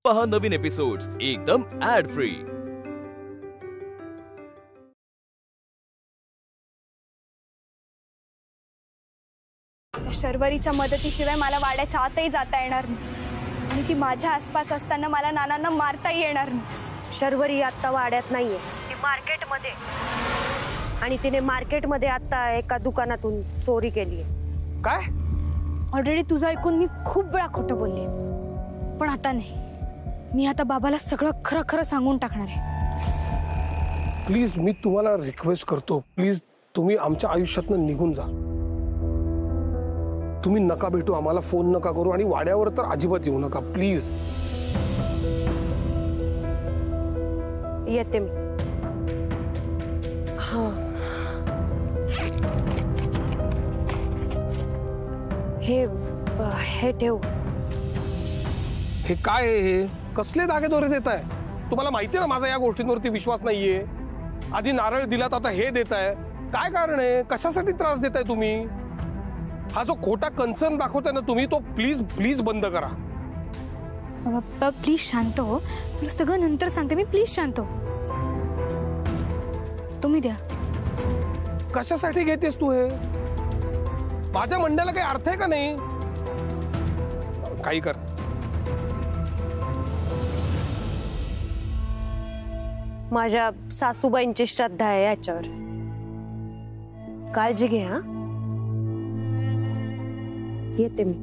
पहा नवीन एपिसोड्स एकदम add free. शर्वरीच्या मदतीशिवाय मला वाड्याच्या आतही जाता येणार नाही आणि ती माझ्या आसपास असताना मला नानांना मारताही येणार नाही। शर्वरी आता वाड्यात नाहीये, ती मार्केटमध्ये आणि तिने मार्केटमध्ये आता एका दुकानातून चोरी केली आहे। काय? ऑलरेडी तुझं ऐकून मी खूप वेळा खोटं बोलले, पण आता नाही। मी आता बाबाला सगळं खरं खरं सांगून टाकणार आहे। प्लीज मी तुम्हाला रिक्वेस्ट करतो, प्लीज तुम्ही आमच्या आयुष्यातनं निघून जा। तुम्ही नका भेटू, आम्हाला फोन नका करू आणि वाड्यावर तर अजिबात येऊ नका प्लीज। येते मी। हाँ हे ठेव। हे काय आहे? हे कसले दागे दोरे देत आहे? तुम्हाला माहिती ना माझा या गोष्टींवरती विश्वास नाहीये। आधी नारळ दिलात, आता हे देताय, काय कारण आहे? कशासाठी त्रास देताय तुम्ही? हा जो खोटा कन्सर्न दाखवताय ना तुम्ही, तो प्लीज प्लीज बंद करा। बाबा प्लीज शांत हो, तुला सगळं नंतर सांगते मी। प्लीज शांत हो, तुम्ही द्या। कशासाठी घेतेस तू हे? माझ्या म्हणण्याला काही अर्थ आहे का नाही? काही कर। माझ्या सासूबाईंची श्रद्धा आहे याच्यावर, काळजी घे। हा येते मी।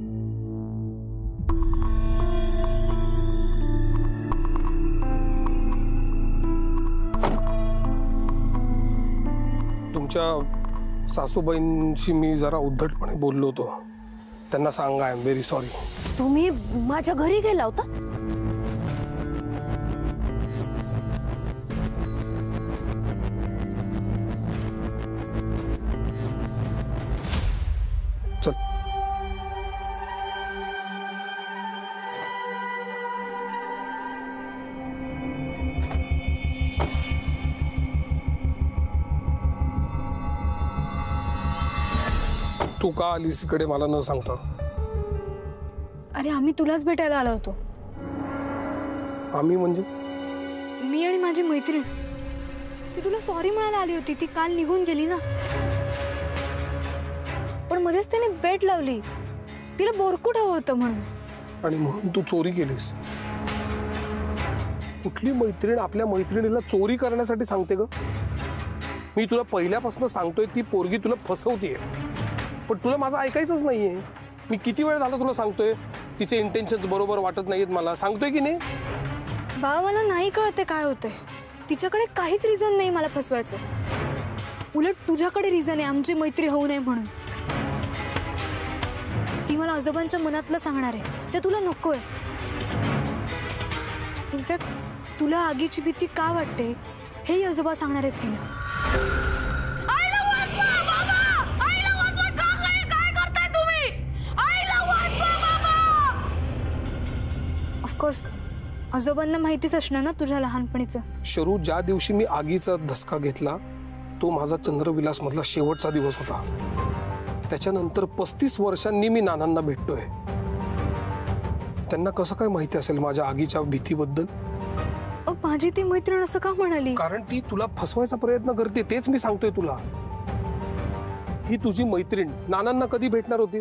तुमच्या सासूबाईंशी मी जरा उद्धटपणे बोललो होतो, त्यांना सांगा आय एम व्हेरी सॉरी। तुम्ही माझ्या घरी गेला होता? चल तू का आलीस इकडे मला न सांगता? अरे आम्ही तुलाच भेटायला आलो होतो। आम्ही म्हणजे? मी आणि माझी मैत्रीण, ती तुला सॉरी म्हणायला आली होती। ती काल निघून गेली ना, पण मध्येच त्याने बेट लावली, तिला बोरकूट हवं होतं म्हणून। आणि म्हणून तू चोरी केलीस? कुठली मैत्रीण आपल्या मैत्रिणीला चोरी करण्यासाठी सांगते ग? मी तुला पहिल्यापासून सांगतोय, ती पोरगी तुला फसवतीये, पण तुला माझं ऐकायचंच नाहीये। मी किती वेळ झाला तुला सांगतोय, तिचे इंटेन्शन्स बरोबर वाटत नाहीत मला, सांगतोय की नाही? बाबा मला नाही कळते काय होतंय। तिच्याकडे काहीच रिझन नाही मला फसवायचं, उलट तुझ्याकडे रिझन आहे आमची मैत्री होऊ नये म्हणून। ती मला आजोबांच्या मनातलं सांगणार आहे, जे तुला नकोय। इनफॅक्ट तुला आगीची भीती का वाटते हे आजोबा सांगणार आहेत तिला। ऑफकोर्स आजोबांना माहितीच असणार ना तुझ्या लहानपणीचं। शरू, ज्या दिवशी मी आगीचा धसका घेतला तो माझा चंद्रविलास मधला शेवटचा दिवस होता। त्याच्यानंतर 35 वर्षांनी मी नानांना भेटतोय। त्यांना कसं काय माहिती असेल माझ्या आगीच्या भीतीबद्दल? माझी ती मैत्रीण असं का म्हणाली? कारण ती तुला फसवायचा प्रयत्न करते, तेच मी सांगतोय तुला। ही तुझी मैत्रीण नानांना कधी भेटणार होती?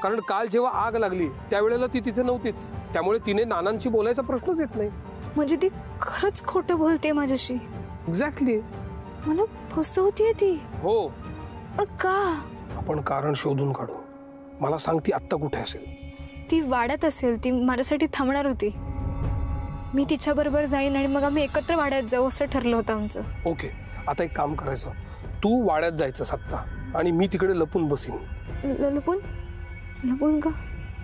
कारण काल जेव्हा आग लागली त्यावेळेला ती तिथे नव्हतीच, त्यामुळे तिने नानांशी बोलायचा प्रश्नच येत नाही। म्हणजे ती खरंच खोटं बोलते माझ्याशी? एक्झॅक्टली, मला फसवतीये ती। हो, पण का? आपण कारण शोधून काढू। मला सांग, ती आत्ता कुठे असेल? ती वाड्यात असेल, ती माझ्यासाठी थांबणार होती। मी तिच्या बरोबर जाईन आणि मग आम्ही एकत्र वाड्यात जाऊ असं ठरलं होतं आमचं। ओके, आता एक काम करायचं, तू वाड्यात जायचं सत्ता आणि मी तिकडे लपून बसीन। लपून? लपून का?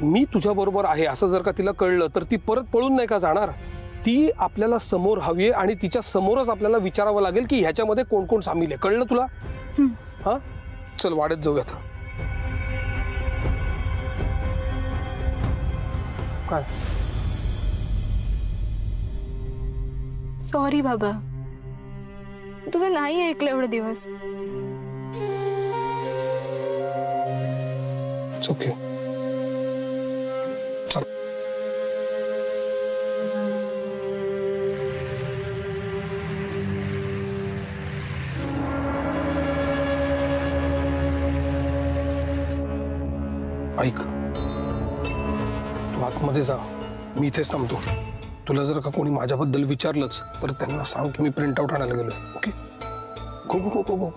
मी तुझ्या बरोबर आहे असं जर का तिला कळलं तर ती परत पळून नाही का जाणार? ती आपल्याला समोर हवी आणि तिच्या समोरच आपल्याला विचारावं लागेल की ह्याच्यामध्ये कोण कोण सामील आहे। कळलं तुला? हा, चल वाड्यात जाऊयात। काय? सॉरी बाबा, तुझं नाही ऐकलं एवढे दिवस। ओके, चल। ऐक, तू आतमध्ये जा, मी इथेच थांबतो. तुला जर का कोणी माझ्याबद्दल विचारलंच तर त्यांना सांग की मी प्रिंट आउट आणायला गेलोय. ओके? गो गो गो गो गो.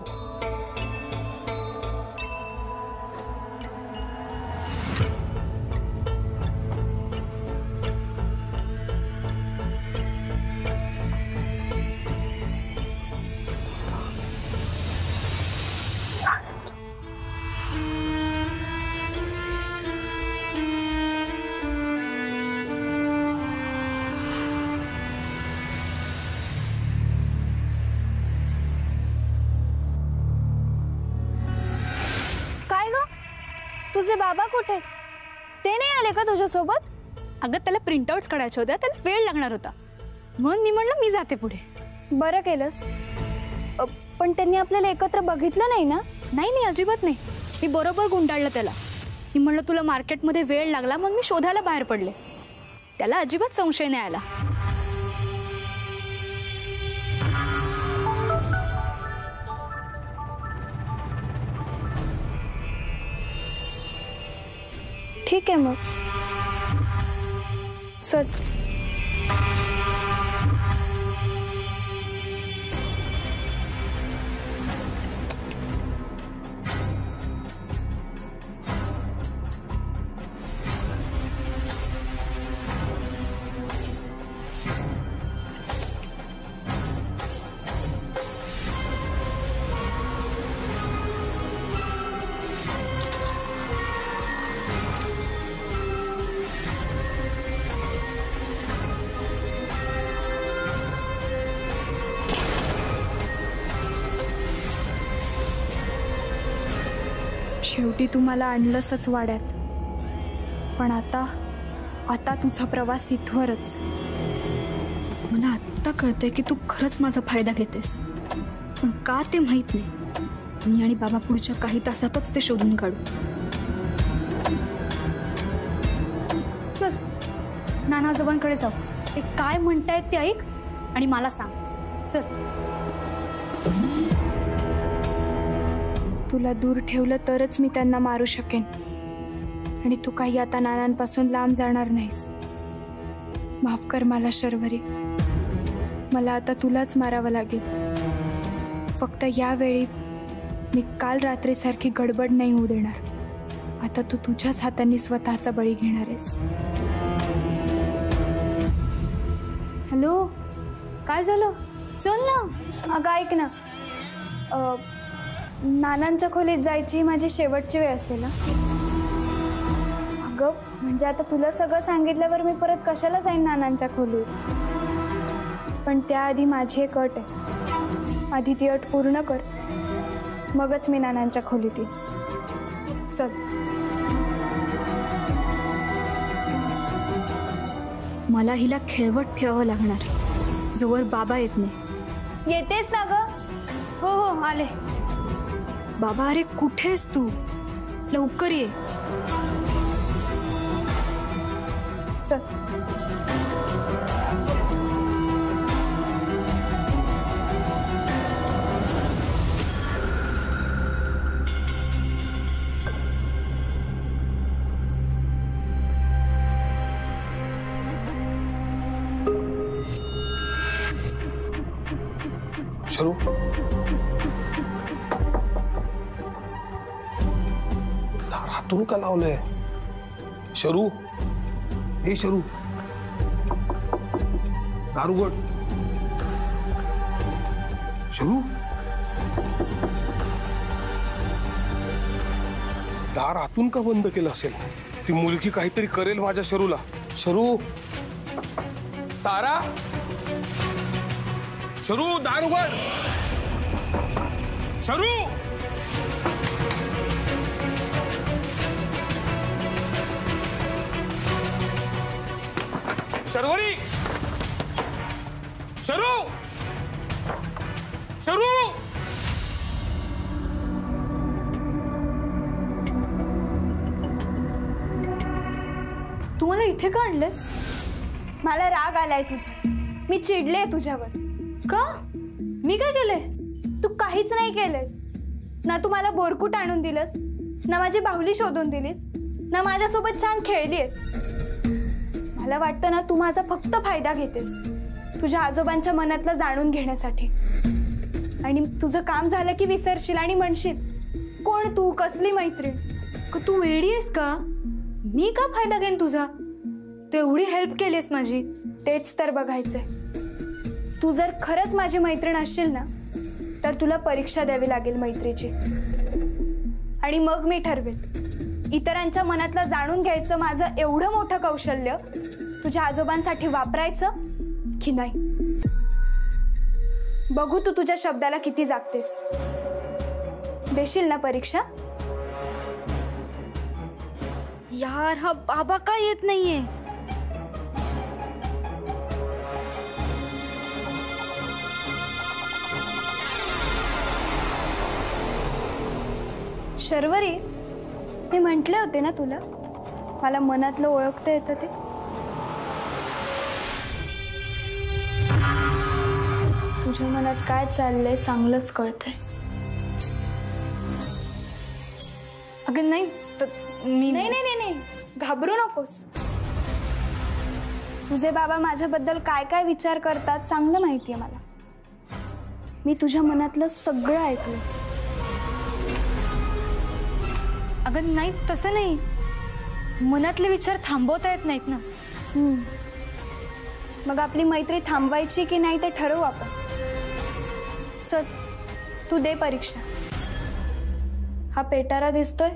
तुझे बाबा कुठे? ते नाही आले का तुझ्यासोबत? अगं त्याला प्रिंटआउट्स काढायच्या होत्या, त्याला वेळ लागणार होता म्हणून मी म्हणलं मी जाते पुढे. बरं केलंस. पण त्यांनी आपल्याला एकत्र बघितलं नाही ना? नाही नाही, अजिबात नाही. मी बरोबर गुंडाळलं त्याला. मी म्हणलं तुला मार्केटमध्ये वेळ लागला, मग मी शोधायला बाहेर पडले. त्याला अजिबात संशय नाही आला. ठीक आहे मग चल. शेवटी तू मला आणलंसच वाड्यात, पण आता तुझा प्रवास इथवरच. मला आत्ता कळतंय की तू खरंच माझा फायदा घेतेस, पण का ते माहित नाही. मी आणि बाबा पुढच्या काही तासातच ते शोधून काढू. चल नानाजोबांकडे जाऊ. ते काय म्हणतायत ते ऐक आणि मला सांग. चल. तुला दूर ठेवलं तरच मी त्यांना मारू शकेन, आणि तू काही आता नानांपासून लांब जाणार नाहीस. माफ कर मला शर्वरी, मला आता तुलाच मारावं लागेल. फक्त यावेळी मी काल रात्रीसारखी गडबड नाही होऊ देणार. आता तू तुझ्याच हातांनी स्वतःचा बळी घेणार आहेस. हॅलो, काय झालं? चल ना. अगं ऐक ना, नानांच्या खोलीत जायची माझी शेवटची वेळ असेल ना. अगं म्हणजे आता तुला सगळं सांगितल्यावर मी परत कशाला जाईन नानांच्या खोलीत. पण त्याआधी माझी एक अट आहे. आधी ती अट पूर्ण कर, मगच मी नानांच्या खोलीत येईन. चल. मला हिला खेळवत ठेवावं लागणार जोवर बाबा येत नाही. येतेस ना ग? हो हो आले. बाबा अरे कुठेस तू? लवकर ये. चल. शरू, दारातून का लावलंय? शरू, हे शरू, दार उघड. शरू, दार आतून का बंद केलं असेल? ती मुलगी काहीतरी करेल माझ्या शरूला. शरू, तारा, शरू दार उघड. शरू, शर्वरी, शरू, शरू. तू मला इथे का आणलंस? मला राग आलाय तुझा. मी चिडले तुझ्यावर. का? मी काय केलंय? तू काहीच नाही केलंस ना. तू मला बोरकूट आणून दिलंस ना, माझी बाहुली शोधून दिलीस ना माझ्यासोबत छान खेळलीस. मला वाटतं ना तू माझा फक्त फायदा घेतेस तुझ्या आजोबांच्या मनातलं जाणून घेण्यासाठी. आणि तुझं काम झालं की विसरशील आणि म्हणशील कोण तू, कसली मैत्रीण. तू वेडी आहेस का? मी का फायदा घेईन तुझा? तू एवढी हेल्प केलीस माझी. तेच तर बघायचंय. तू जर खरंच माझी मैत्रीण असशील ना तर तुला परीक्षा द्यावी लागेल मैत्रीची. आणि मग मी ठरवेल इतरांच्या मनातलं जाणून घ्यायचं माझं एवढं मोठं कौशल्य तुझ्या आजोबांसाठी वापरायचं की नाही. बघू तू तुझ्या शब्दाला किती जागतेस. देशील ना परीक्षा? यार हा बाबा का येत नाहीये? शर्वरी, मी म्हटले होते ना तुला मला मनातलं ओळखता येतं ते. तुझ्या मनात काय चाललंय चांगलंच कळतंय. अगं नाही मी नाही नाही नाही घाबरू नकोस. तुझे बाबा माझ्याबद्दल काय काय विचार करतात चांगलं माहितीये मला. मी तुझ्या मनातलं सगळं ऐकलं. अगं नाही तसं नाही. मनातले विचार थांबवता येत नाहीत ना. मग आपली मैत्री थांबवायची की नाही ते ठरवू आपण. चल तू दे परीक्षा. हा पेटारा दिसतोय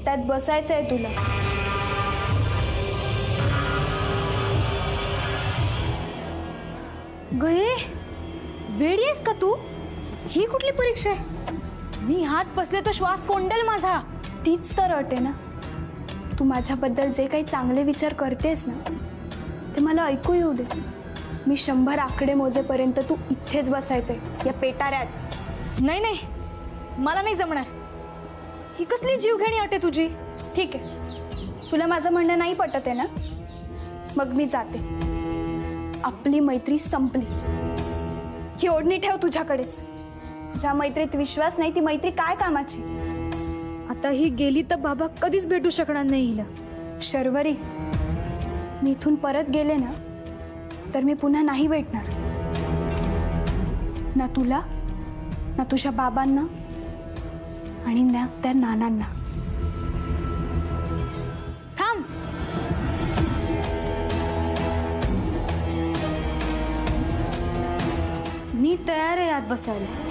त्यात बसायचंय तुला. गये वेडी आहेस का तू? ही कुठली परीक्षा आहे? मी हात बसले तर श्वास कोंडेल माझा. तीच तर अट आहे ना. तू माझ्याबद्दल जे काही चांगले विचार करतेस ना ते मला ऐकू येऊ दे. मी 100 आकडे मोजेपर्यंत तू इथेच बसायचंय या पेटाऱ्यात. नाही नाही मला नाही जमणार. ही कसली जीवघेणी अट आहे तुझी? ठीक आहे, तुला माझं म्हणणं नाही पटत आहे ना, मग मी जाते. आपली मैत्री संपली. ही ओढणी ठेव तुझ्याकडेच. ज्या मैत्रीत विश्वास नाही ती मैत्री काय कामाची. आता ही गेली तर बाबा कधीच भेटू शकणार नाही हिला. शर्वरी, मी इथून परत गेले ना तर मी पुन्हा नाही भेटणार. ना तुला, ना तुझ्या बाबांना आणि ना त्या नानांना. थांब. मी तयार आहे आत बसायला.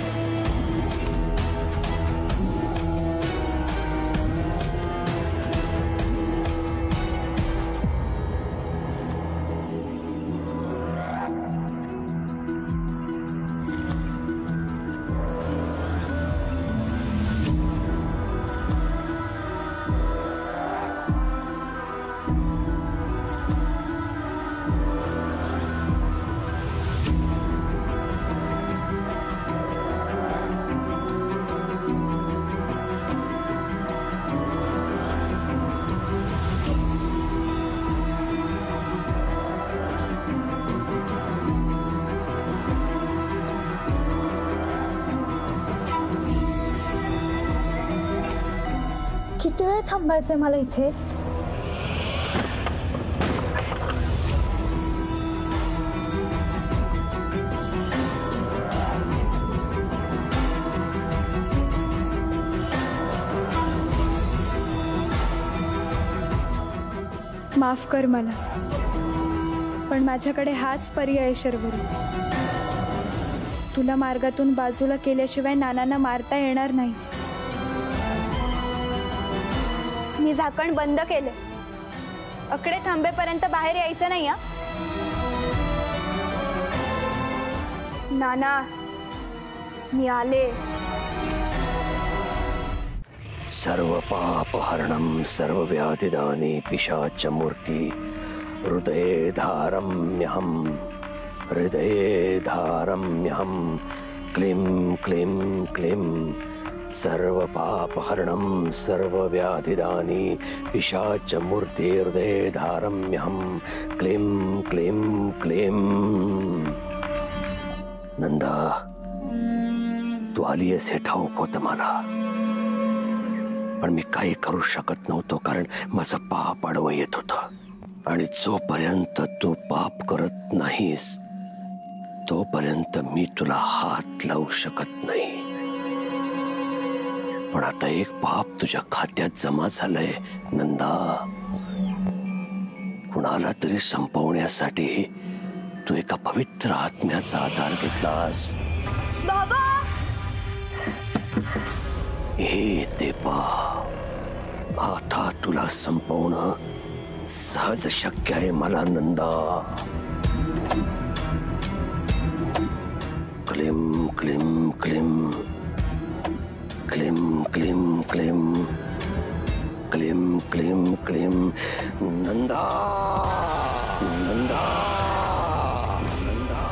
किती वेळ थांबायचंय मला इथे? माफ कर मला, पण माझ्याकडे हाच पर्याय आहे शर्वरी. तुला मार्गातून बाजूला केल्याशिवाय नानांना मारता येणार नाही. मी झाकण बंद केले. अकडे थांबेपर्यंत बाहेर यायचं नाही. नाना, मी आले. सर्व पापहरणं सर्व व्याधिदानी पिशाच मूर्ति हृदये धारम्यहं क्लीं क्लीं क्लीं सर्व पापहरणं सर्व व्याधिदानी पिशाच मूर्ति हृदये धारम्यहं क्लीं क्लीं क्लीं. नंदा, तू आली आहेस हे ठाऊक होतं मला. पण मी काही करू शकत नव्हतो, कारण माझं पाप आडवं येत होतं. आणि जोपर्यंत तू पाप करत नाहीस तोपर्यंत मी तुला हात लावू शकत नाही. पण आता एक पाप तुझ्या खात्यात जमा झालंय नंदा. कुणाला तरी संपवण्यासाठी तू एका पवित्र आत्म्याचा आधार घेतलास. बाबा, हे ते पाप आता तुला संपवणं सहज शक्य आहे मला नंदा. क्लीम क्लीम क्लीम क्लीम क्लीम क्लीम क्लीम क्लीम क्लीम नंदा नंदा नंदा.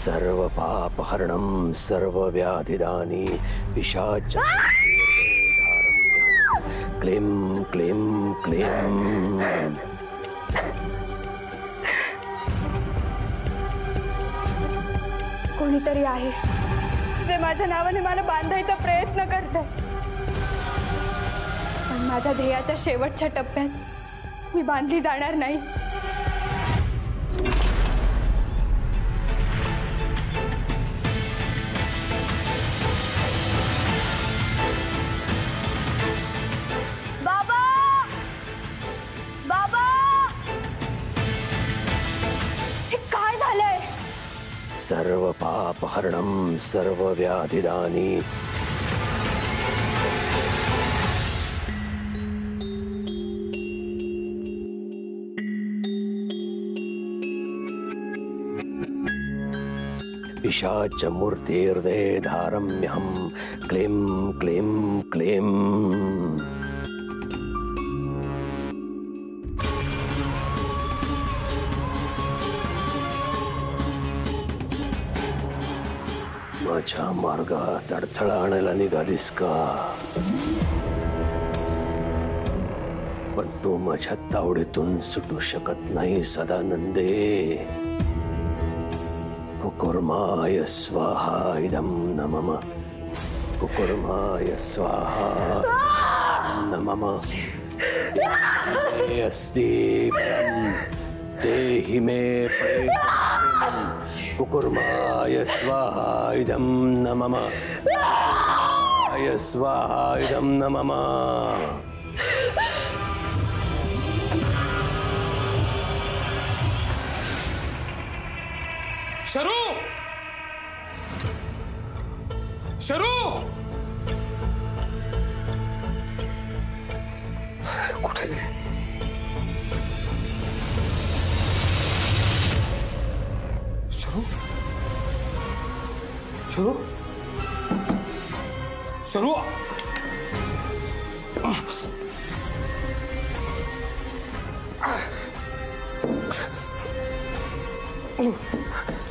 सर्व पाप हरणम सर्व व्याधिदानी पिशाच क्लीम क्लीम क्लीम. कोणीतरी आहे जे माझ्या नावाने मला बांधायचा प्रयत्न करतंय. पण माझ्या ध्येयाच्या शेवटच्या टप्प्यात मी बांधली जाणार नाही. बाबा, बाबा, हे काय झालंय? सर्व पाप हरणम सर्व व्याधिदानी. पिशाच मूर्तिर्दे धारम्यहं क्लीं क्लीं क्लीं. माझ्या मार्गात अडथळा आणायला निघालीस का? पण तू माझ्या तावडीतून सुटू शकत नाही सदानंदे. कुकुर्माय स्वाहा इदं न मम. कुकुर्माय स्वाहा न मम. अस्ति देहि मे प्रेम. कुकुर्माय स्वाहा इदं न मम. स्वाहा इदं न मम. शरू, शरू, कुठे गेली? शरू, शरू, शरू,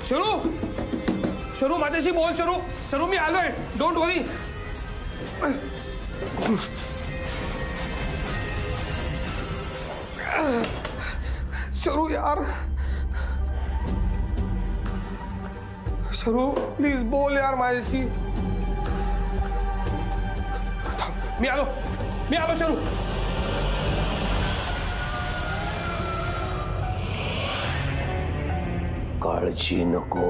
शरू, शरू माझ्याशी बोल. शरू, शरू मी आलोय. डोंट वरी. शरू यार, शरू प्लीज बोल यार माझ्याशी. मी आलो, मी आलो शरू. काळजी नको.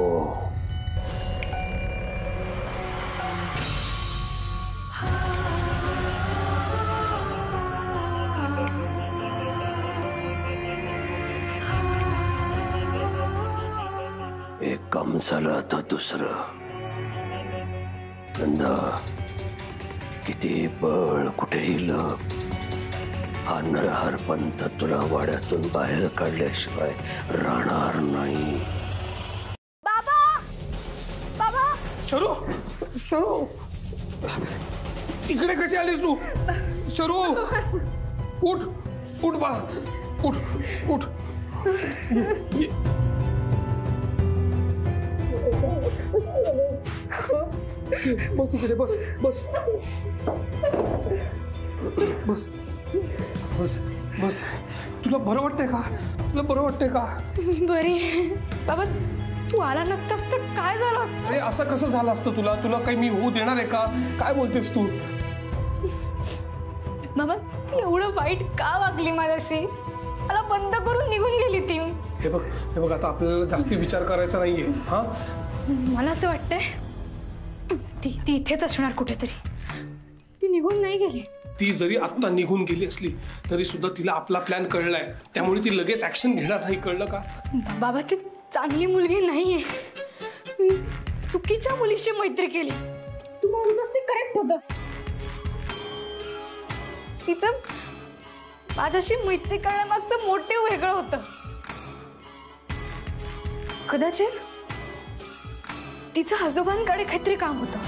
एक काम झालं, आता दुसरं. नंदा, किती बळ कुठेही लप. हा नरहर पंत तुला वाड्यातून बाहेर काढल्याशिवाय राहणार नाही. शरू, शरू, इकडे कशी आलीस तू? शरू, उठ, उठ बा, उठ, उठ. बस इकडे, बस, बस, बस, बस, बस. तुला बरं वाटतंय का? तुला बरं वाटतंय का? बरी. बाबा तू आला नसतास तर काय झालं असतं? अरे असं कसं झालं असतं? तुला तुला काही मी होऊ देणार आहे का? काय बोलतेस तू? बाबा ती एवढं वाईट का वागली माझ्याशी? मला बंद करून निघून गेली ती. हे बघ आता आपल्याला जास्ती विचार करायचा नाहीये. हा मला असं वाटतंय ती ती इथेच असणार कुठेतरी. ती निघून नाही गेली. ती जरी आत्ता निघून गेली असली तरी सुद्धा तिला आपला प्लॅन कळलाय, त्यामुळे ती लगेच ऍक्शन घेणार नाही. कळलं का? बाबा ती चांगली मुलगी नाहीये. मी चुकीच्या मुलीशी मैत्री केली. तू म्हणतोस ते करेक्ट होतं. तिचं माझ्याशी मैत्री करण्यामागचं मोटिव्ह वेगळं होतं. कदाचित तिचं आजोबांकडे काहीतरी काम होतं.